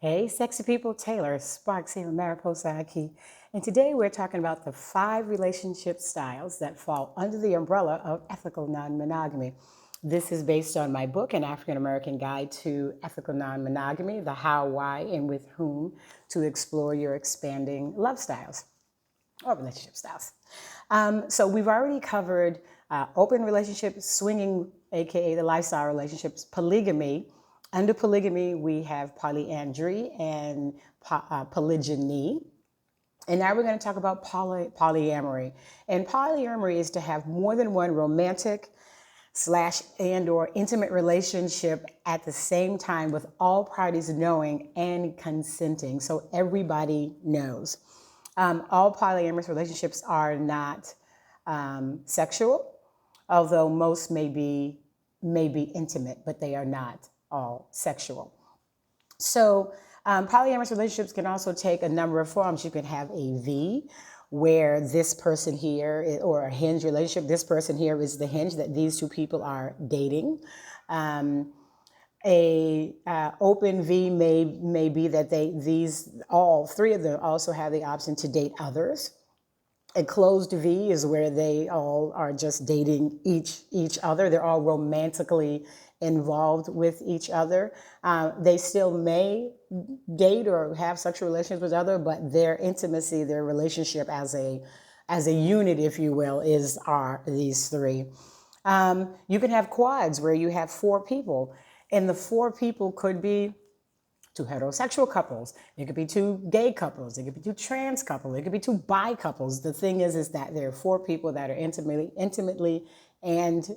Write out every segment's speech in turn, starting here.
Hey, sexy people, Taylor, Sparks here, Mariposa Aki. And today we're talking about the 5 relationship styles that fall under the umbrella of ethical non-monogamy. This is based on my book, An African American Guide to Ethical Non-Monogamy, the how, why, and with whom to explore your expanding love styles or relationship styles. So we've already covered open relationships, swinging, aka the lifestyle relationships, polygamy. Under polygamy, we have polyandry and polygyny. And now we're going to talk about polyamory. And polyamory is to have more than one romantic / and or intimate relationship at the same time with all parties knowing and consenting. So everybody knows. All polyamorous relationships are not sexual, although most may be intimate, but they are not all sexual. So polyamorous relationships can also take a number of forms. You can have a V, where this person here, or a hinge relationship, this person here is the hinge that these two people are dating. Open V may be that all 3 of them also have the option to date others. A closed V is where they all are just dating each other. They're all romantically involved with each other. They still may date or have sexual relations with other, but their intimacy, their relationship as a unit, if you will, are these 3. You can have quads where you have 4 people, and the 4 people could be 2 heterosexual couples. It could be 2 gay couples. It could be 2 trans couples. It could be 2 bi couples. The thing is that there are 4 people that are intimately and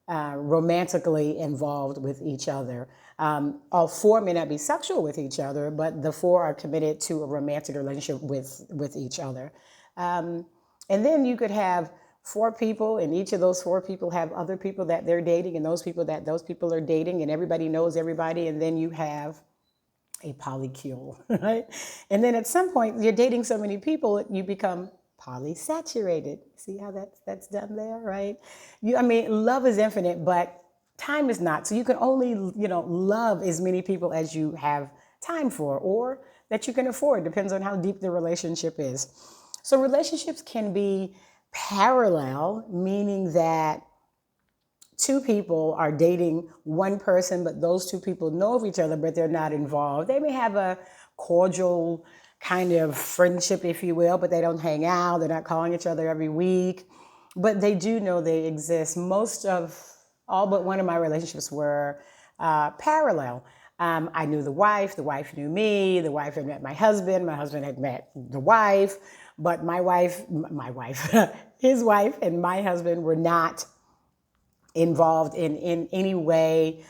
romantically involved with each other. All 4 may not be sexual with each other, but the 4 are committed to a romantic relationship with each other. And then you could have 4 people, and each of those 4 people have other people that they're dating, and those people are dating, and everybody knows everybody, and then you have a polycule, right? And then at some point, you're dating so many people, you become polysaturated. See how that's done there, right? Love is infinite, but time is not. So you can only, love as many people as you have time for, or that you can afford. Depends on how deep the relationship is. So relationships can be parallel, meaning that 2 people are dating one person, but those 2 people know of each other, but they're not involved. They may have a cordial kind of friendship, if you will, but they don't hang out. They're not calling each other every week, but they do know they exist. All but one of my relationships were parallel. I knew the wife knew me, the wife had met my husband had met the wife, but his wife and my husband were not involved in any way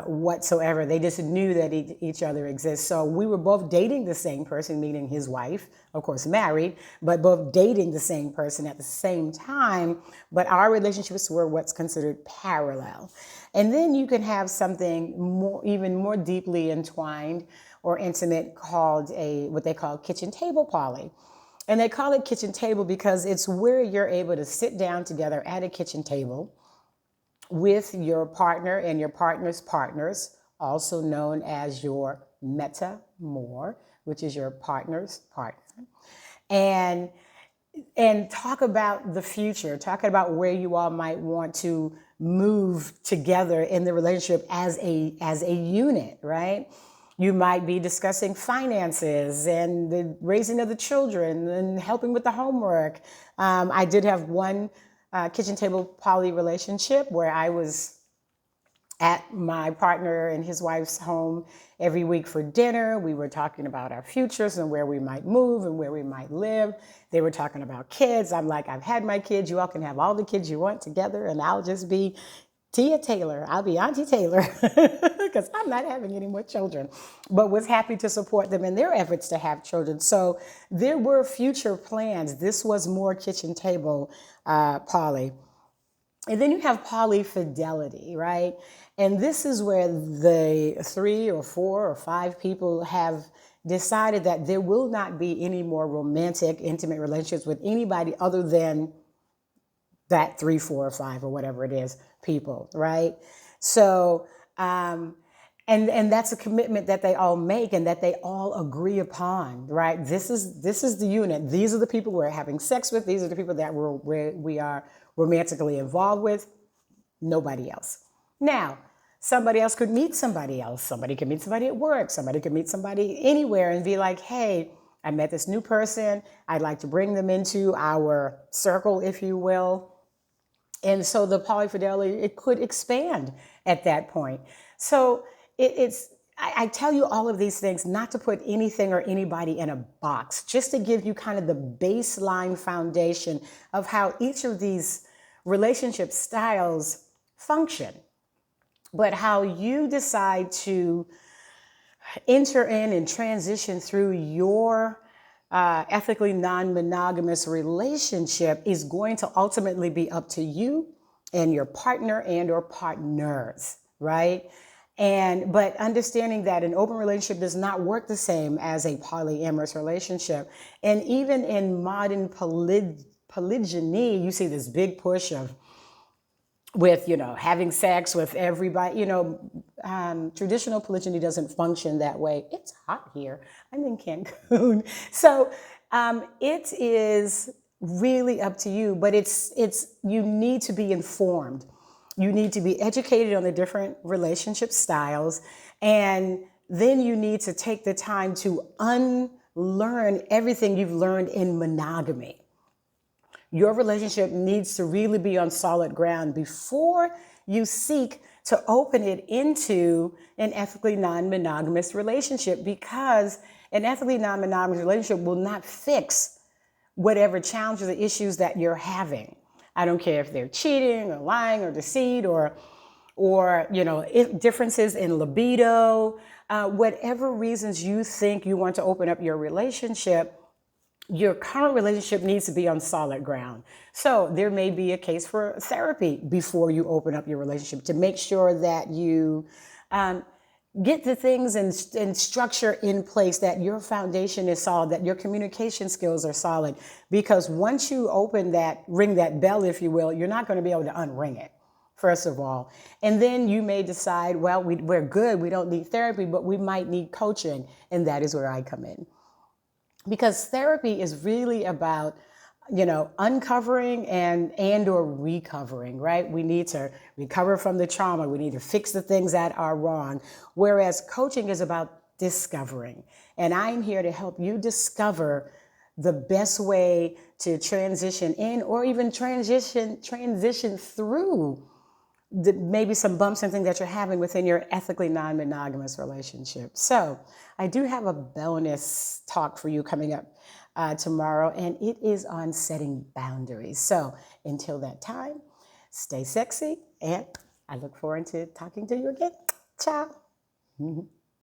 whatsoever. They just knew that each other exists. So we were both dating the same person, meaning his wife, of course married, but both dating the same person at the same time, but our relationships were what's considered parallel. And then you can have something even more deeply entwined or intimate called what they call kitchen table poly. And they call it kitchen table because it's where you're able to sit down together at a kitchen table with your partner and your partner's partners, also known as your meta-more, which is your partner's partner, and talk about the future, talking about where you all might want to move together in the relationship as a unit, right? You might be discussing finances and the raising of the children and helping with the homework. I did have one kitchen table poly relationship where I was at my partner and his wife's home every week for dinner. We were talking about our futures and where we might move and where we might live. They were talking about kids. I'm like, I've had my kids. You all can have all the kids you want together, and I'll just be Tia Taylor. I'll be Auntie Taylor because I'm not having any more children, but was happy to support them in their efforts to have children. So there were future plans. This was more kitchen table poly. And then you have polyfidelity, right? And this is where the 3 or 4 or 5 people have decided that there will not be any more romantic, intimate relationships with anybody other than that 3, 4, or 5 or whatever it is people, right? So, And that's a commitment that they all make and that they all agree upon, right? This is the unit. These are the people we're having sex with. These are the people that we are romantically involved with. Nobody else. Now, somebody else could meet somebody else. Somebody could meet somebody at work. Somebody could meet somebody anywhere and be like, hey, I met this new person. I'd like to bring them into our circle, if you will. And so the polyfidelity, it could expand at that point. So I tell you all of these things not to put anything or anybody in a box, just to give you kind of the baseline foundation of how each of these relationship styles function, but how you decide to enter in and transition through your ethically non-monogamous relationship is going to ultimately be up to you and your partner and or partners, right? But understanding that an open relationship does not work the same as a polyamorous relationship. And even in modern polygyny, you see this big push of with, having sex with everybody. Traditional polygyny doesn't function that way. It's hot here. I'm in Cancun. So it is really up to you, but you need to be informed. You need to be educated on the different relationship styles, and then you need to take the time to unlearn everything you've learned in monogamy. Your relationship needs to really be on solid ground before you seek to open it into an ethically non-monogamous relationship, because an ethically non-monogamous relationship will not fix whatever challenges or issues that you're having. I don't care if they're cheating or lying or deceit or differences in libido, whatever reasons you think you want to open up your relationship. Your current relationship needs to be on solid ground. So there may be a case for therapy before you open up your relationship to make sure that you get the things and structure in place, that your foundation is solid, that your communication skills are solid. Because once you ring that bell, if you will, you're not going to be able to unring it, first of all. And then you may decide, well, we're good, we don't need therapy, but we might need coaching. And that is where I come in. Because therapy is really about, uncovering and or recovering, right? We need to recover from the trauma. We need to fix the things that are wrong. Whereas coaching is about discovering. And I'm here to help you discover the best way to transition in, or even transition through maybe some bumps and things that you're having within your ethically non-monogamous relationship. So I do have a bonus talk for you coming up tomorrow, and it is on setting boundaries. So until that time, stay sexy, and I look forward to talking to you again. Ciao.